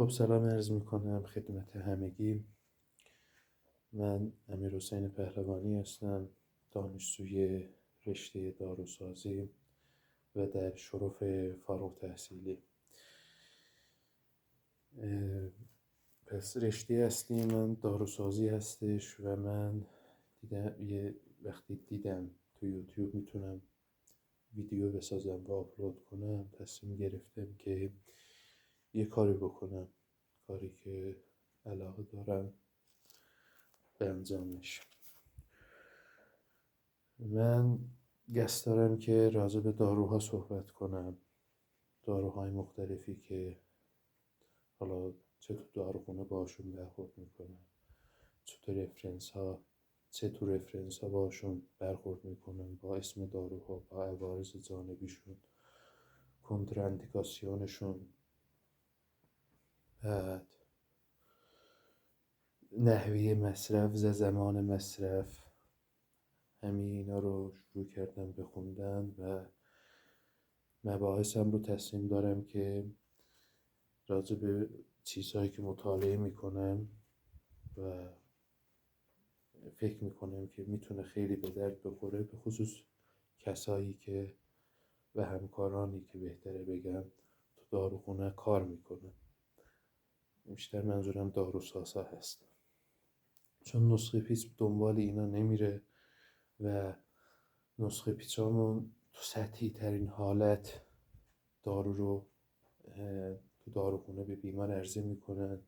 خب سلام عرض میکنم خدمت همگی. من امیرحسین پهلوانی هستم، دانشجوی رشته داروسازی و در شرف فارغ التحصیلی. پس رشته اصلی من داروسازی هستش و من وقتی دیدم تو یوتیوب میتونم ویدیو بسازم و آپلود کنم، تصمیم گرفتم که یه کاری بکنم، کاری که علاقه دارم به انجامش. من قصد دارم که راجع به داروها صحبت کنم، داروهای مختلفی که حالا چه تو داروخونه باشون برخورد میکنم، چه تو رفرنس ها باشون برخورد میکنم، با اسم داروها، با عوارض جانبیشون، کنتراندیکاسیونشون، بعد نحوه مصرف، زمان مصرف. همه اینا رو شروع کردم بخوندن و مباحثم رو تصمیم دارم که راجع به چیزهایی که مطالعه میکنم و فکر میکنم که میتونه خیلی به درد بخوره، به خصوص کسایی که و همکارانی که بهتره بگم تو داروخونه کار میکنن. بیشتر منظورم داروسازا هست، چون نسخه پیچ دنبال اینا نمیره و نسخه پیچامون تو سطحی ترین حالت دارو رو تو داروخونه به بیمار عرضه میکنن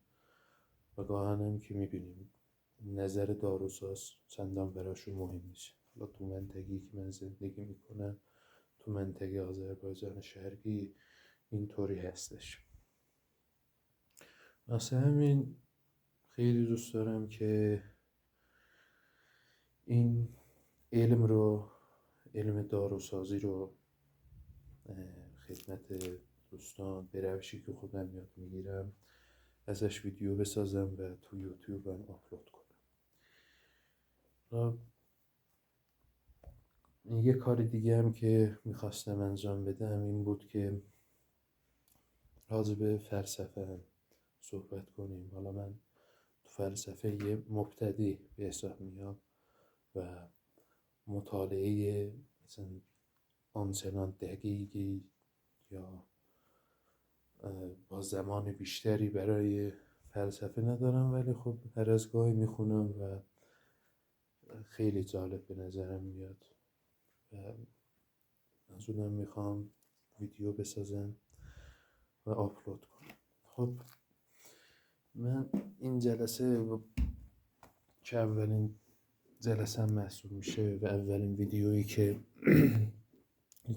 و گاهن هم که میبینیم نظر داروساز چندان براشون مهم میشه. حالا تو منطقه‌ای که من زندگی میکنم، تو منطقه آذربایجان شرقی، اینطوری هستش. واسه همین خیلی دوست دارم که این علم داروسازی رو خدمت دوستان به روشی که خودم یاد میگیرم ازش ویدیو بسازم و تو یوتیوب هم آپلود کنم. یه کار دیگه هم که میخواستم انجام بدم این بود که راجع به فلسفه هم صحبت کنیم. حالا من تو فلسفه یه مبتدی به حساب میام و مطالعه مثلا آنچنان دقیقی یا با زمان بیشتری برای فلسفه ندارم، ولی خب هر از گاهی میخونم و خیلی جالب به نظرم میاد و منظورم میخوام ویدیو بسازم و آپلود کنم. خب من این جلسه که اولین جلسه هم محسوب میشه و اولین ویدیویی که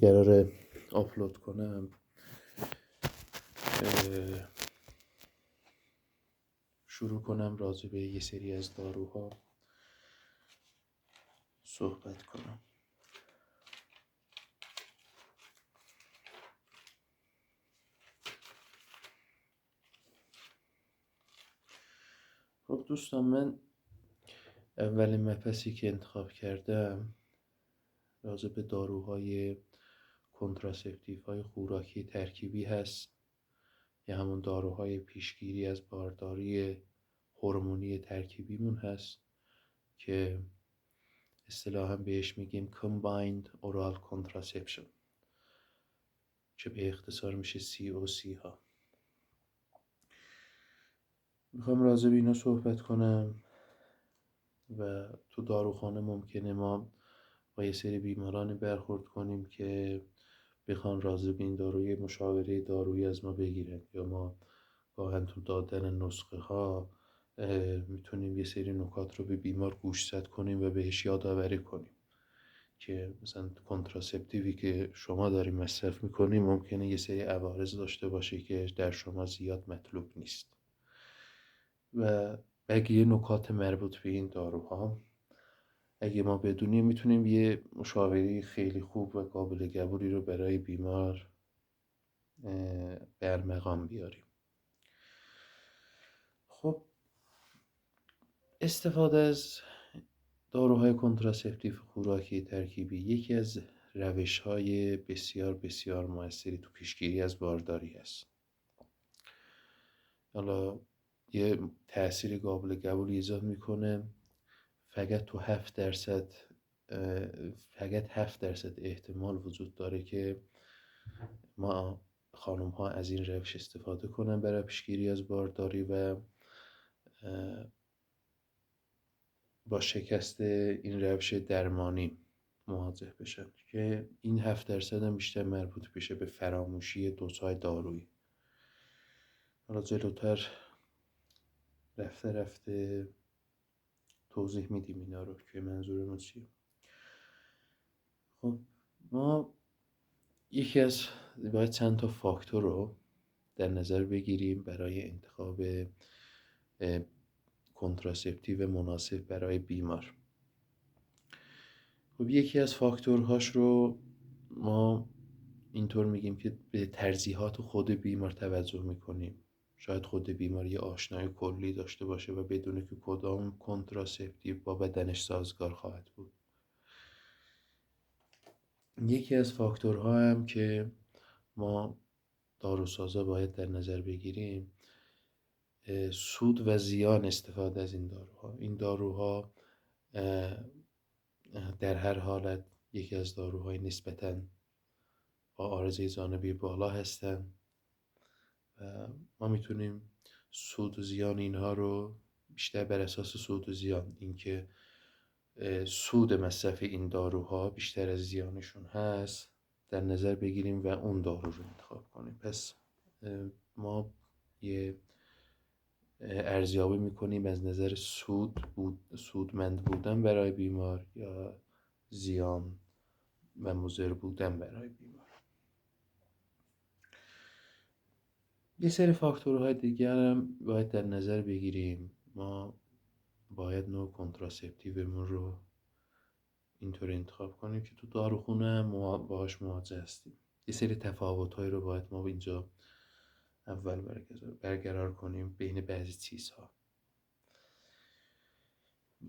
قراره آپلود کنم، شروع کنم راجع به یه سری از داروها صحبت کنم. خب دوستان، من اولین مبحثی که انتخاب کردم راجع به داروهای کنتراسپتیو های خوراکی ترکیبی هست، یا همون داروهای پیشگیری از بارداری هورمونی ترکیبیمون هست که اصطلاحاً بهش میگیم Combined Oral Contraception که به اختصار میشه COC ها. میخوام راجع به اینا صحبت کنم و تو داروخانه ممکنه ما با یه سری بیمارانی برخورد کنیم که بخوان راجع به این داروی مشاوره دارویی از ما بگیرن، یا ما گاهن تو دادن نسخه ها میتونیم یه سری نکات رو به بیمار گوشزد کنیم و بهش یادآوری کنیم که مثلا کنتراسپتیوی که شما داریم مصرف میکنیم ممکنه یه سری عوارض داشته باشه که در شما زیاد مطلوب نیست و بقیه نکات مربوط به این داروها اگه ما بدونیم میتونیم یه مشاوره خیلی خوب و قابل قبولی رو برای بیمار برمقام بیاریم. خب استفاده از داروهای کنتراسپتیو خوراکی ترکیبی یکی از روش‌های بسیار بسیار موثری تو پیشگیری از بارداری است. حالا یه تأثیر قابل قبول ایجاد میکنه. فقط تو 7% فقط 7% احتمال وجود داره که ما خانم ها از این روش استفاده کنن برای پیشگیری از بارداری و با شکست این روش درمانی مواجه بشن، که این 7% هم بیشتر مربوط بشه به فراموشی دوزهای دارویی. حالا جلوتر رفته رفته توضیح میدیم اینا رو که منظورمون چیه. خب ما باید چند تا فاکتور رو در نظر بگیریم برای انتخاب کنتراسپتیو مناسب برای بیمار. خب یکی از فاکتورهاش رو ما اینطور میگیم که به ترجیحات خود بیمار توجه میکنیم. شاید خود بیمار یه آشنایی کلی داشته باشه و بدونه که کدام کنتراسپتیو با بدنش سازگار خواهد بود. یکی از فاکتورها هم که ما داروسازا باید در نظر بگیریم سود و زیان استفاده از این داروها. این داروها در هر حالت یکی از داروهای نسبتاً با عارضه جانبی بالا هستن و ما میتونیم سود و زیان اینها رو بیشتر بر اساس سود و زیان، اینکه سود مصرف این داروها بیشتر از زیانشون هست، در نظر بگیریم و اون دارو رو انتخاب کنیم. پس ما یه ارزیابی میکنیم از نظر سودمند بودن برای بیمار یا زیان و مضر بودن برای بیمار. یه سری فاکتورهای دیگر هم باید در نظر بگیریم. ما باید نوع کنتراسپتیومون رو اینطور انتخاب کنیم که تو داروخونه هم باهاش مواجه هستیم. یه سری تفاوت‌هایی رو باید ما اینجا اول برقرار کنیم بین بعضی چیزها.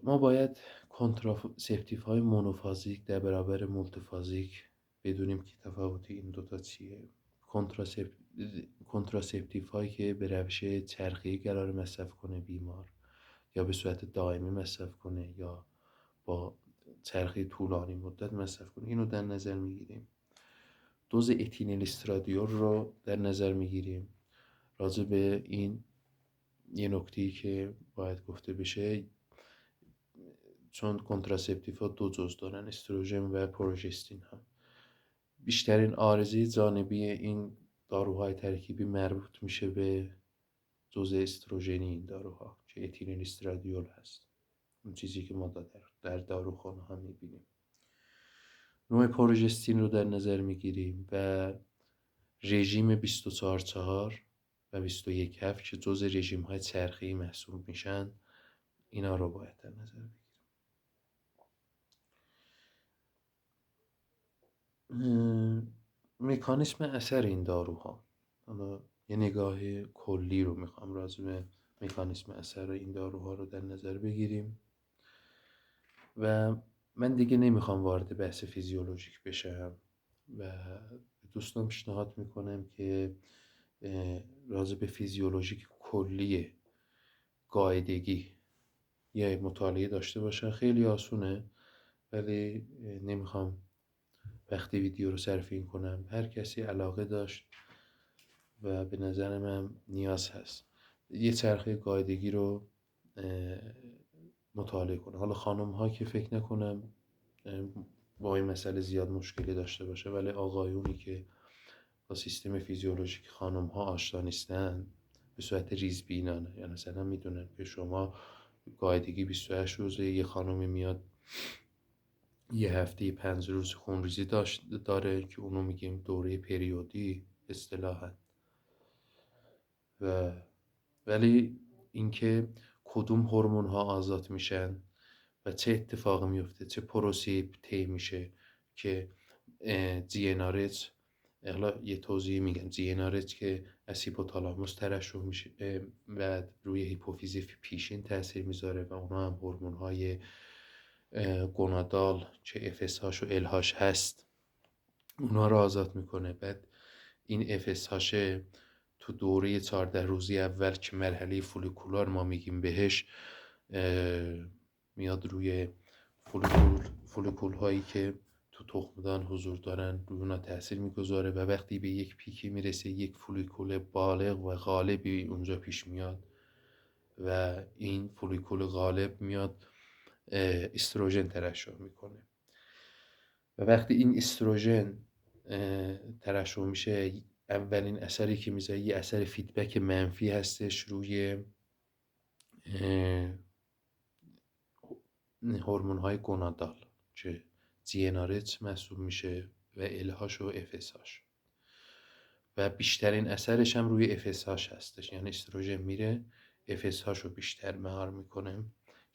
ما باید کنتراسپتیوهای مونوفازیک در برابر مولتیفازیک بدونیم که تفاوت این دوتا چیه. کنتراسپتیو هایی که به روش چرخی قرار مصرف کنه بیمار، یا به صورت دائمی مصرف کنه یا با چرخی طولانی مدت مصرف کنه، اینو در نظر میگیریم. دوز اتینیل استرادیول رو در نظر میگیریم. راجع به این یه نکته‌ای که باید گفته بشه، چون کنتراسپتیو ها دو جزء دارن، استروژن و پروژستین ها. بیشترین عارضه جانبی این داروهای ترکیبی مربوط میشه به جزء استروژنی این داروها که اتیلین استرادیول هست، اون چیزی که ما در داروخانه ها میبینیم. نوع پروژستین رو در نظر میگیریم و رژیم 24/4 و 21/7 که جزء رژیم های چرخی محسوب میشن، اینا رو باید در نظر بگیریم. مکانیسم اثر این داروها، حالا یه نگاه کلی رو میخوام راجع به مکانیسم اثر این داروها رو در نظر بگیریم و من دیگه نمیخوام وارد بحث فیزیولوژیک بشم و دوستان پیشنهاد میکنم که راجع به فیزیولوژیک کلی قاعدگی یه مطالعه داشته باشن. خیلی آسونه ولی نمیخوام وقتی ویدیو رو صرف این کنم. هر کسی علاقه داشت و به نظر من نیاز هست یه چرخه قاعدگی رو مطالعه کنه. حالا خانم ها که فکر نکنم با این مسئله زیاد مشکلی داشته باشه، ولی آقایونی که با سیستم فیزیولوژیک خانم ها آشنا نیستن به صورت ریزبینانه، یعنی مثلا میدونن که شما قاعدگی 28 روزه، یه خانمی میاد یه هفته 5 روز خونریزی داره که اونو میگیم دوره پریودی اصطلاحاً. ولی اینکه کدوم هورمون ها آزاد میشن و چه اتفاقی میفته، چه پروسه‌ای طی میشه که GnRH، حالا یه توضیح میگم، GnRH که از هیپوتالاموس ترشح میشه و روی هیپوفیز پیشین تاثیر میذاره و اونا هم هورمون های گونادال که FSH و LH هست، اونا رو آزاد میکنه. بعد این FSH تو دوره 14 روزی اول که مرحله فولیکولار ما میگیم بهش، میاد روی فولیکول هایی که تو تخمدان حضور دارن روی اونا تاثیر میگذاره و وقتی به یک پیکی میرسه یک فولیکول بالغ و غالبی اونجا پیش میاد و این فولیکول غالب میاد استروژن ترشح میکنه و وقتی این استروژن ترشح میشه اولین اثری که میذاره یه اثر فیدبک منفی هستش روی هورمون های گونادال که GnRH محسوب میشه و LH و FSH و بیشترین اثرش هم روی FSH هستش، یعنی استروژن میره FSH رو بیشتر مهار میکنه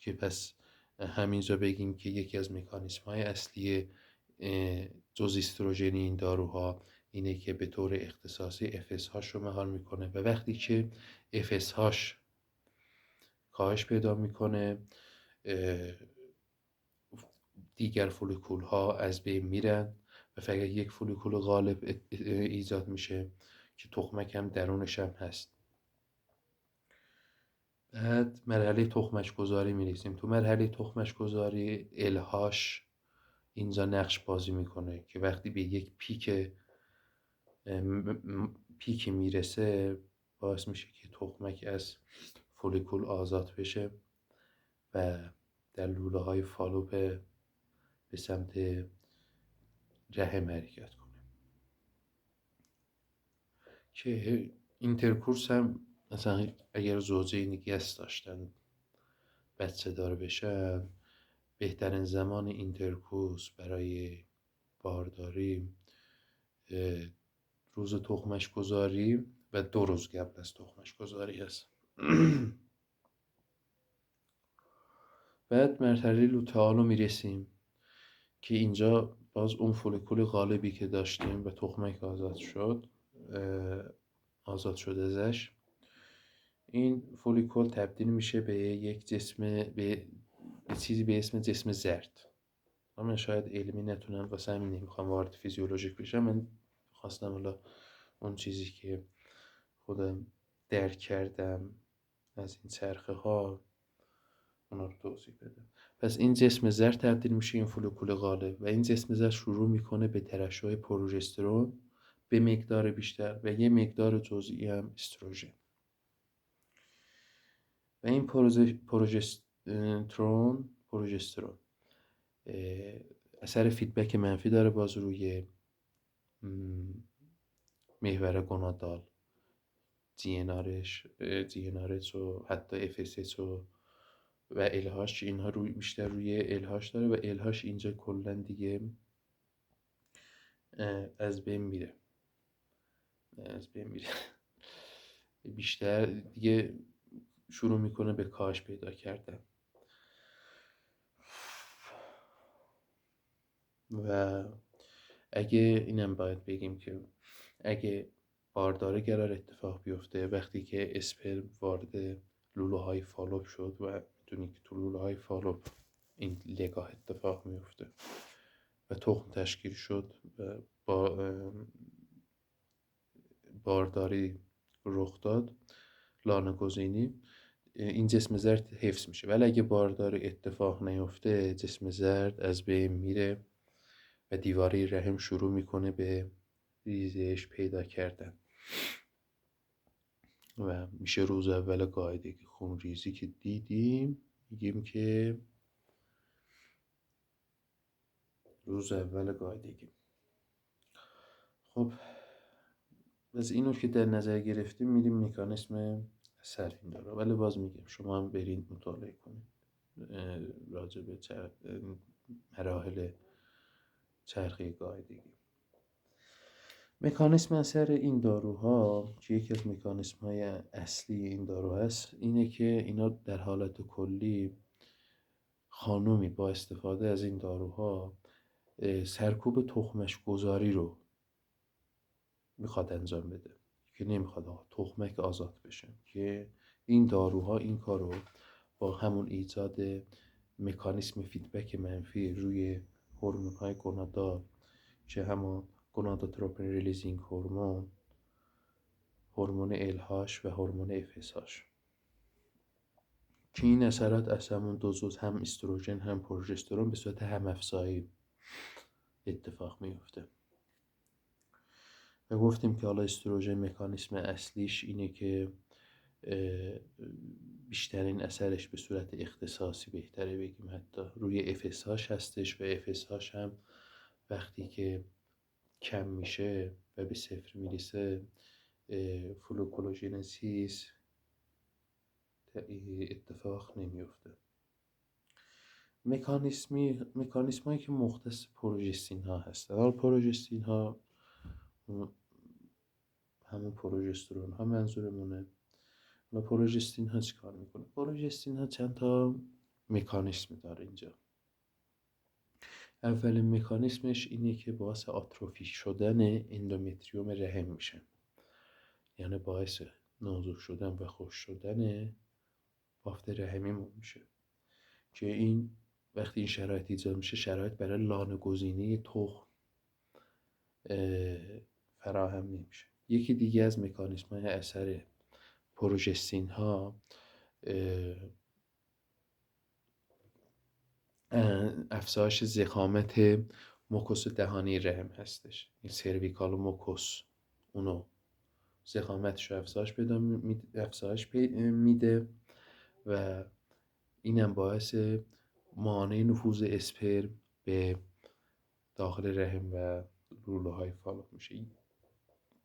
که پس همینجا بگیم که یکی از مکانیسم های اصلی جز استروژنی این داروها اینه که به طور اختصاصی FSH رو مهار میکنه و وقتی که FSH کاهش پیدا میکنه دیگر فولیکول ها از بین میرن و فقط یک فولیکول غالب ایجاد میشه که تخمک هم درونش هم هست. بعد مرحله تخمش گذاری میرسیم. تو مرحله تخمش گذاری الهاش اینجا نقش بازی میکنه که وقتی به یک پیک میرسه باعث میشه که تخمک از فولیکول آزاد بشه و در لوله های فالوپ به سمت رحم حرکت کنه که اینترکورس هم مثلا اگر زوجه نگهست داشتن بچه دار بشن بهترین زمان اینترکورس برای بارداری روز تخمش گذاری و 2 روز قبل از تخمش گذاری هست. بعد مرحله لوتئال رو میرسیم که اینجا باز اون فولیکول غالبی که داشتیم و تخمک آزاد شد ازش، این فولیکول تبدیل میشه به یک جسم به چیزی به اسم جسم زرد. من شاید علمی نتونم واسه همین نمیخوام وارد فیزیولوژیک بشم. من خواستم حالا اون چیزی که خودم درک کردم از این چرخه ها اونا رو توضیح بدم. پس این جسم زرد تبدیل میشه این فولیکول غالب و این جسم زرد شروع میکنه به ترشح پروژسترون به مقدار بیشتر و یه مقدار جزئی هم استروژن و این پروژسترون اثر فیدبک منفی داره باز روی محور گونادال، GnRH و حتی FSH و LH، اینها بیشتر روی LH داره و LH اینجا کلا دیگه از بین میره بیشتر دیگه شروع میکنه به کاهش پیدا کردن و اگه اینم باید بگیم که اگه بارداری قرار اتفاق بیفته وقتی که اسپرم وارد لوله های فالوپ شد و میدونی که تو لوله های فالوپ این لگاه اتفاق میفته و تخم تشکیل شد و با بارداری رخ داد، لانه گزینی، این جسم زرد حفظ میشه. ولی اگه بارداری اتفاق نیفته جسم زرد از بین میره و دیواره رحم شروع میکنه به ریزش پیدا کردن و میشه روز اول قاعدگی. خون ریزی که دیدیم میگیم که روز اول قاعدگی. خب از اینو که در نظر گرفتیم میریم مکانیسم اثر این داره، ولی باز میگم شما هم برید مطالعه کنید راجع به مراحل چرخه قاعدگی. مکانیسم اثر این داروها که یکی از مکانیسم های اصلی این دارو هست اینه که اینا در حالت کلی خانومی با استفاده از این داروها سرکوب تخمش گذاری رو میخواد انجام بده که نمیخواد تخمک آزاد بشه، که این داروها این کارو با همون ایجاد مکانیسم فیدبک منفی روی هورمون های گونادال که همون گونادوتروپین ریلیزینگ هورمون هورمون LH و هورمون FSH که این اثرات از همون دو زوج، هم استروژن هم پروژسترون، به صورت هم‌افزایی اتفاق میفته. و گفتیم که حالا استروژن مکانیسم اصلیش اینه که بیشترین اثرش به صورت اختصاصی، بهتره بگیم حتی، روی FSH هستش و FSH هم وقتی که کم میشه و به صفر میرسه فولوکولوژنسیس اتفاق نمیفته. مکانیسم هایی که مختص پروژستین ها هستن، حالا پروژستین ها همون پروژسترون ها منظورمونه. حالا پروژستین ها چی کار میکنه؟ پروژستین ها چند تا مکانیسم داره اینجا. اولین مکانیسمش اینه که باعث آتروفی شدن اندومتریوم رحم میشه، یعنی باعث نازک شدن و خشک شدن بافت رحمیمون میشه که این وقتی این شرایط ایجاد میشه، شرایط برای لانه گزینه تخم فراهم نمیشه. یکی دیگه از مکانیسم های اثر پروژستین ها افزایش ضخامت موکوس دهانی رحم هستش. این سرویکال موکوس اونو ضخامتش رو افزایش میده و اینم باعث مانع نفوذ اسپرم به داخل رحم و لوله های فالوپ میشه.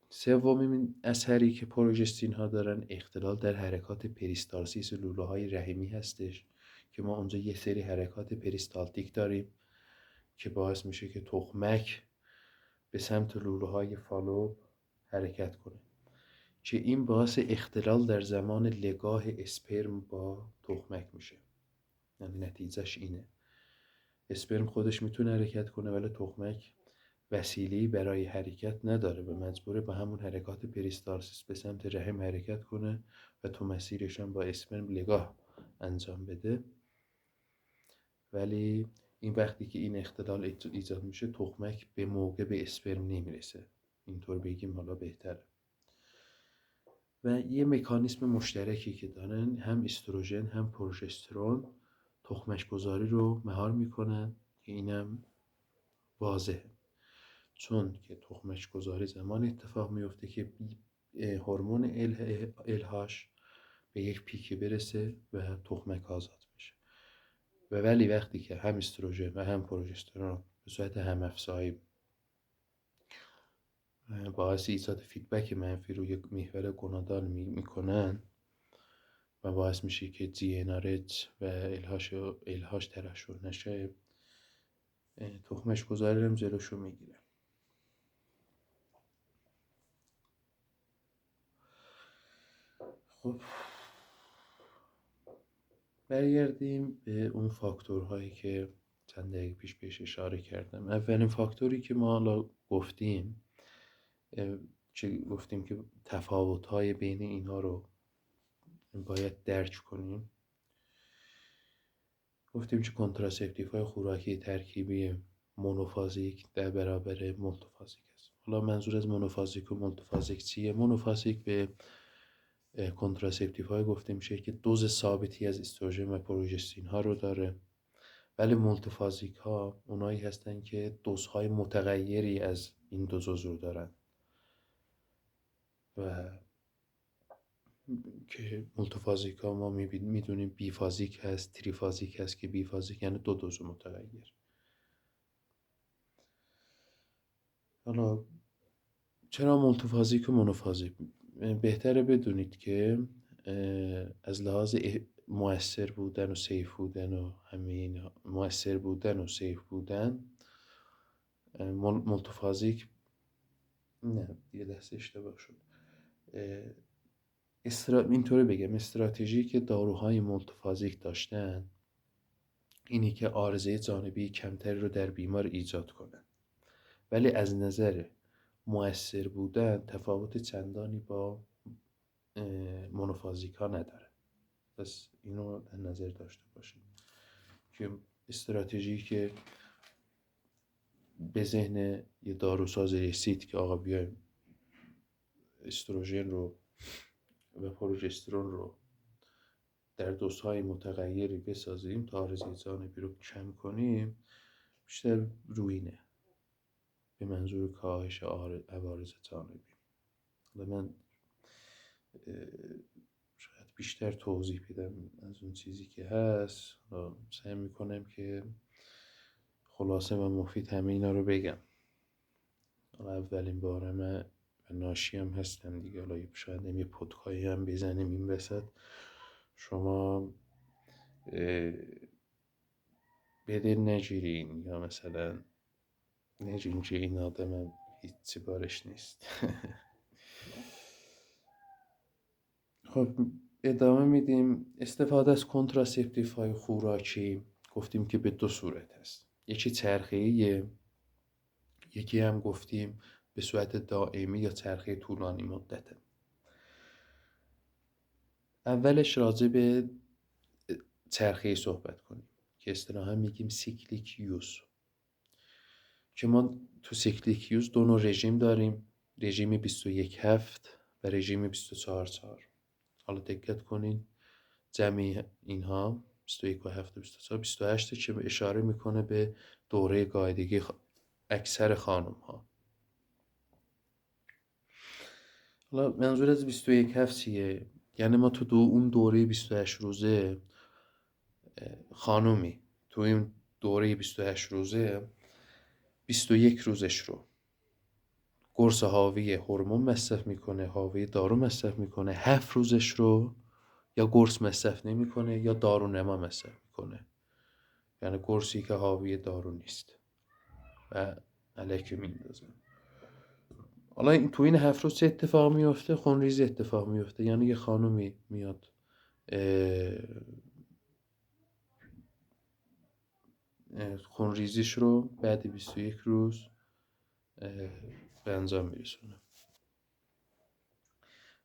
سومین اثری که پروژستین ها دارن اختلال در حرکات پریستالسیس لوله های رحمی هستش که ما اونجا یه سری حرکات پریستالتیک داریم که باعث میشه که تخمک به سمت لوله های فالوپ حرکت کنه که این باعث اختلال در زمان لگاه اسپرم با تخمک میشه. یعنی نتیجهش اینه اسپرم خودش میتونه حرکت کنه ولی تخمک وسیله‌ای برای حرکت نداره و مجبوره با همون حرکات پریستالسیس به سمت رحم حرکت کنه و تو مسیرش هم با اسپرم لگاه انجام بده. ولی این وقتی که این اختلال ایجاد میشه، تخمک به موقع به اسپرم نمیرسه. اینطور بگیم حالا بهتره. و یه مکانیسم مشترکی که دارن، هم استروژن هم پروژسترون، تخمک گذاری رو مهار میکنن که اینم واضحه، چون که تخمک گذاری زمان اتفاق میفته که هورمون LH به یک پیک برسه و تخمک آزاد بشه. و ولی وقتی که هم استروژن و هم پروژسترون به صورت هم‌افزایی باعث ایجاد فیدبک منفی روی محور گونادال میکنن و باعث میشه که GnRH و LH ترشح نشه، تخمک گذاری هم جلوشو میگیره. خب برگردیم به اون فاکتورهایی که چند دقیقه پیش بهش اشاره کردم. اولین فاکتوری که ما حالا گفتیم که تفاوت‌های بین اینها رو باید درک کنیم. گفتیم که کنتراسپتیوهای خوراکی ترکیبی مونوفازیک در برابر مولتوفازیک است. حالا منظور از مونوفازیک و مولتوفازیک چیه؟ مونوفازیک به کنتراسپتیوهای گفته میشه که دوز ثابتی از استروژن و پروژستین ها رو داره، ولی مولتیفازیک ها اونایی هستن که دوزهای متغیری از این دو دوز رو دارن و که مولتیفازیک ها ما میدونیم بیفازیک هست، تریفازیک هست که بیفازیک یعنی دو دوز متغیر. حالا چرا مولتیفازیک و مونوفازیک؟ بهتره بدونید که از لحاظ مؤثر بودن و سیف بودن و همین مؤثر بودن و سیف بودن، مولتیفازیک نه یه دست اشتباه شد. اینطوری بگم، استراتژی که داروهای مولتیفازیک داشتن اینی که عارضه جانبی کمتری رو در بیمار ایجاد کنن، ولی از نظر مؤثر بودن تفاوت چندانی با مونوفازیک ها نداره. پس اینو در نظر داشته باشید که استراتژی که به ذهن یه داروساز رسید که آقا بیایم استروژن رو و پروژسترون رو در دوزهای متغیری بسازیم تا عارضه جانبی رو کم کنیم، بیشتر روینه به منظور کاهش عوارض جانبی. حالا من شاید بیشتر توضیح بدم از اون چیزی که هست، سعی میکنم که خلاصه و مفید همه اینا رو بگم. حالا اولین باره من ناشی هم هستم دیگه، حالا شاید یه پتکایی هم بزنیم این وسط، شما بده نگیرین یا مثلا نگین که این آدم هیچی بارش نیست. خب ادامه میدیم. استفاده از کنتراسپتیو های خوراکی گفتیم که به دو صورت هست، یکی چرخه‌ایه، یکی هم گفتیم به صورت دائمی یا چرخه طولانی مدته. اولش راجع به چرخه صحبت کنیم که اصطلاحاً میگیم سیکلیک یوز، که ما تو سیکلیک یوز دو نوع رژیم داریم، رژیم 21 هفت و رژیم 24/4. حالا دقت کنین جمعی اینها 21 و 7 و 24 28 که اشاره میکنه به دوره قاعدگی اکثر خانم ها. حالا منظور از 21 هفت چیه؟ یعنی ما تو اون دوره 28 روزه خانومی تو این دوره 28 روزه 21 روزش رو قرص حاوی هورمون مصرف میکنه، حاوی دارو مصرف میکنه، 7 روزش رو یا قرص مصرف نمیکنه یا دارو نما مصرف میکنه، یعنی قرصی که حاوی دارو نیست و علیک میندازه. حالا تو این 7 روز چه اتفاق میفته؟ خونریزی اتفاق میفته. یعنی یه خانومی میاد خونریزیش رو بعد 21 روز به انجام میرسونه.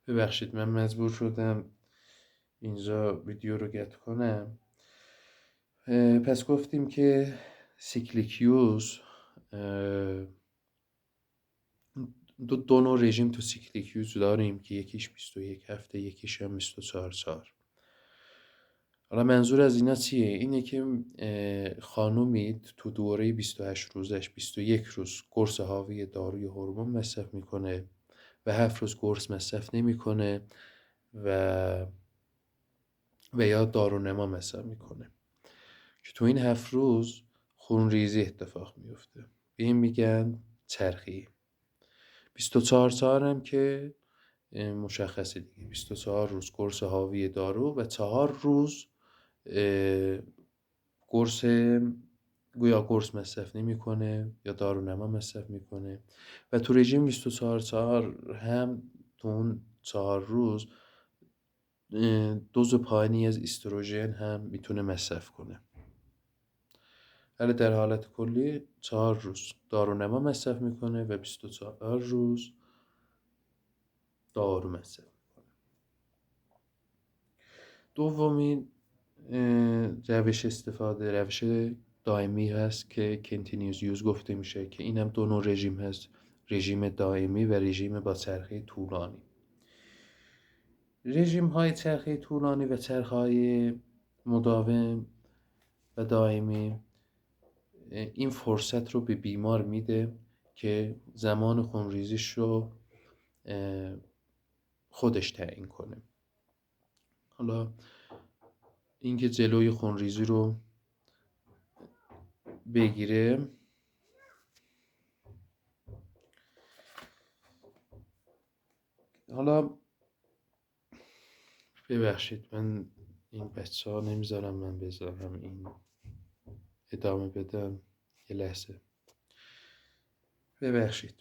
ببخشید من مجبور شدم اینجا ویدیو رو قطع کنم. پس گفتیم که سیکلیک یوز دو نوع رژیم تو سیکلیک یوز داریم که یکیش 21 هفته یکیش هم 24/4. حالا منظور از اینا چیه؟ اینه که خانومی تو دوره 28 روزش 21 روز قرص حاوی داروی هورمون مصرف میکنه و 7 روز قرص مصرف نمیکنه و یا دارونما مصرف میکنه، که تو این 7 روز خونریزی اتفاق میفته. به این میگن چرخی. 24/4 هم که مشخصه دیگه، 24 روز قرص حاوی دارو و 4 روز قرص مصرف نمیکنه یا دارونما مصرف میکنه. و تو رژیم 24/4 هم تو اون 4 روز دوز پایینی از استروژن هم میتونه مصرف کنه. ولی در حالت کلی 4 روز دارونما مصرف میکنه و 24 روز دارو مصرف میکنه. دومین روش استفاده روش دائمی هست که کنتینیوس یوز گفته میشه، که اینم دو نوع رژیم هست، رژیم دائمی و رژیم با چرخه طولانی. رژیم های چرخه طولانی و چرخه های مداوم و دائمی این فرصت رو به بیمار میده که زمان خونریزیش رو خودش تعیین کنه. حالا اینکه جلوی خونریزی رو بگیره، حالا ببخشید من این بچه ها نمیذارم من بذارم این ادامه بدم، یه لحظه ببخشید.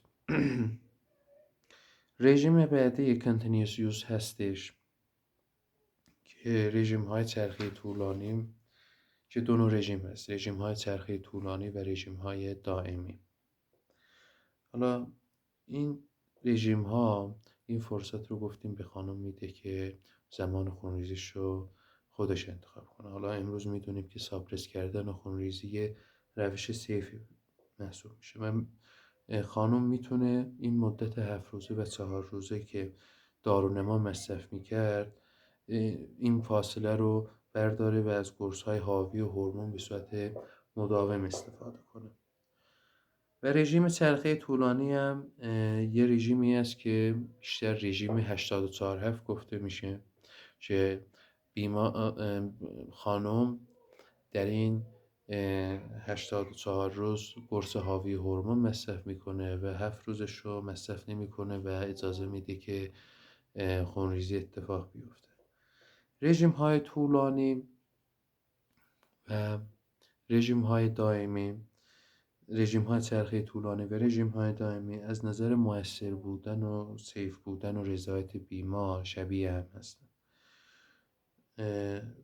رژیم بعدی کنتینیوس یوز هستش که رژیم های چرخه طولانی، که دو نوع رژیم هست، رژیم های چرخه طولانی و رژیم های دائمی. حالا این رژیم ها این فرصت رو گفتیم به خانم میده که زمان خونریزیش رو خودش انتخاب کنه. حالا امروز میدونیم که ساپرس کردن خونریزی روش سیفی محسوب میشه. من خانم میتونه این مدت 7 روزه و 4 روزه که دارونما مصرف میکرد این فاصله رو برداره و از قرص‌های حاوی و هورمون به صورت مداوم استفاده کنه. و رژیم چرخه طولانی هم یه رژیمی است که بیشتر رژیم 84/7 گفته میشه که خانم در این 84 روز قرص حاوی هورمون مصرف میکنه و 7 روزش رو مصرف نمیکنه و اجازه میده که خونریزی اتفاق بیفته. رژیم های طولانی و رژیم های دائمی، رژیم های چرخه طولانی و رژیم های دائمی از نظر مؤثر بودن و سیف بودن و رضایت بیمار شبیه هم هستن.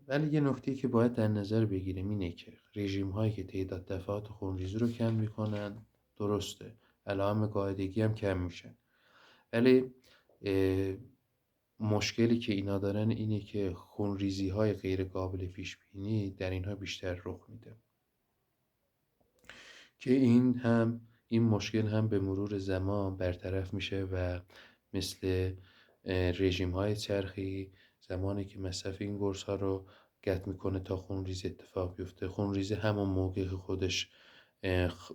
ولی یه نکته که باید در نظر بگیریم اینه که رژیم هایی که تعداد دفعات خونریزی رو کم میکنن درسته، علائم قاعدگی هم کم میشن، ولی مشکلی که اینا دارن اینه که خونریزی های غیر قابل پیش بینی در اینها بیشتر رخ میده که این مشکل هم به مرور زمان برطرف میشه و مثل رژیم های چرخی زمانی که مصرف این قرص ها رو قطع میکنه تا خونریزی اتفاق بیفته، خونریزی همون موقع که خودش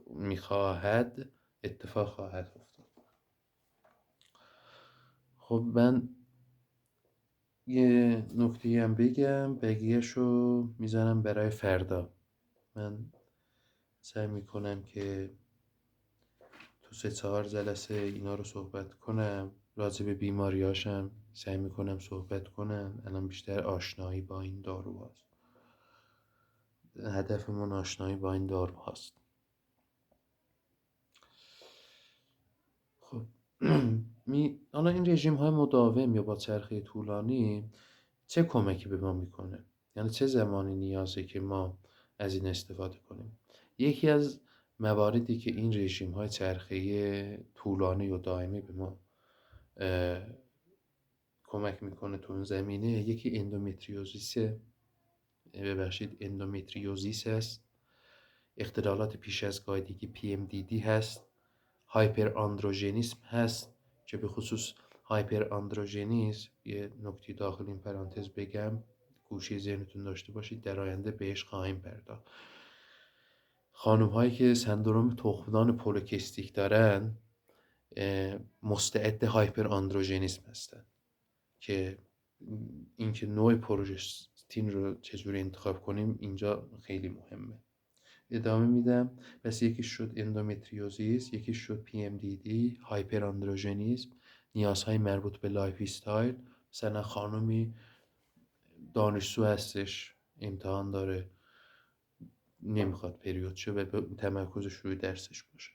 میخواهد اتفاق خواهد افتاد. خب من یه نکته هم بگم، بقیه‌شو میزنم برای فردا. من سعی میکنم که تو 3-4 جلسه اینا رو صحبت کنم، راجع به بیماریاشم سعی میکنم صحبت کنم. الان بیشتر آشنایی با این دارو هست، هدفمون آشنایی با این دارو هست. خب حالا این رژیم های مداوم یا با چرخه طولانی چه کمکی به ما میکنه؟ یعنی چه زمانی نیازه که ما از این استفاده کنیم؟ یکی از مواردی که این رژیم های چرخه طولانی و دائمی به ما کمک میکنه تو اون زمینه، یکی اندومتریوزیس است، اختلالات پیش از قاعدگی PMDD هست، هایپر آندروژنیسم هست که به خصوص هایپر آندروژنیسم، یه نکته داخل این پرانتز بگم گوشه ذهنتون داشته باشید، در آینده بهش خواهیم پرداخت. خانم هایی که سندروم تخمدان پولیکیستیک دارن مستعد هایپر آندروژنیسم هستن که اینکه نوع پروژستین رو چجوری انتخاب کنیم اینجا خیلی مهمه. ادامه میدم. پس یکی شد اندومتریوزیس، یکی شد PMDD، هایپر آندروژنیسم، نیازهای مربوط به لایف استایل. مثلا خانمی دانشجو هستش، امتحان داره، نمیخواد پریود شه و تمرکزش روی درسش باشه.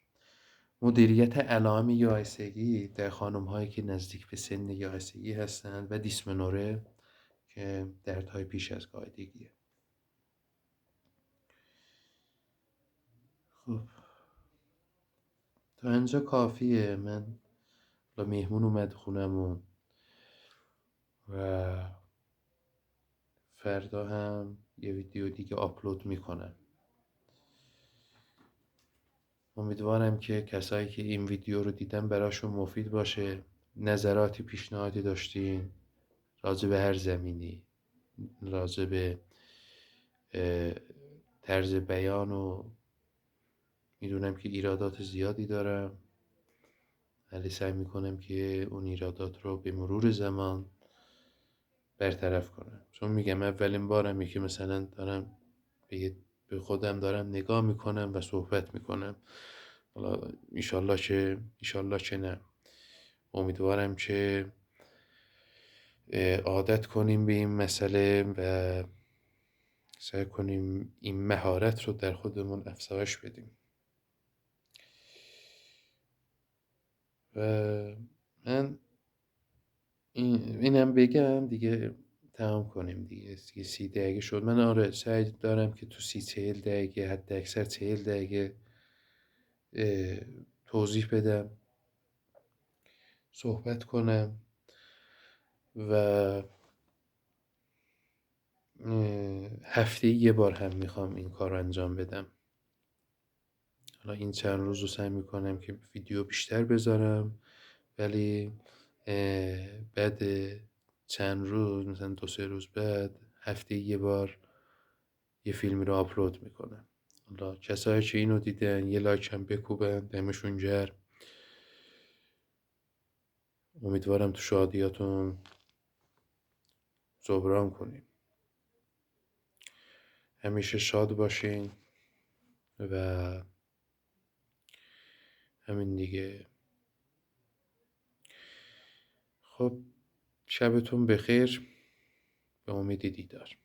مدیریت علائم یائسگی در خانم هایی که نزدیک به سن یائسگی هستند و دیسمنوره که دردهای پیش از قاعدگیه. خب تا اینجا کافیه. من مهمون اومد خونمون و فردا هم یه ویدیو دیگه آپلود میکنم. امیدوارم که کسایی که این ویدیو رو دیدن براشون مفید باشه. نظراتی پیشنهادی داشتین راجع به هر زمینی، راجع به طرز بیان، و میدونم که ایرادات زیادی دارم ولی سعی میکنم که اون ایرادات رو به مرور زمان برطرف کنم، چون میگم اولین بارم که مثلا دارم به خودم دارم نگاه میکنم و صحبت میکنم. حالا ایشالله که نه، امیدوارم که عادت کنیم به این مسئله و سعی کنیم این مهارت رو در خودمون افزایش بدیم. و من اینم بگم دیگه تمام کنیم دیگه 30 دقیقه شد. من آره سعی دارم که تو 30-40 دقیقه حتی اکثر 40 دقیقه توضیح بدم، صحبت کنم و هفته یه بار هم میخوام این کار رو انجام بدم. حالا این چند روز رو سعی میکنم که ویدیو بیشتر بذارم، ولی بعد چند روز، مثلا 2-3 روز بعد، هفته یه بار یه فیلمی رو آپلود میکنم. حالا کسایی که اینو دیدن یه لایک هم بکوبن، دمشون گرم. امیدوارم تو شادیاتون جبران کنیم. همیشه شاد باشین و همین دیگه. خب شبتون بخیر، به امید دیدار.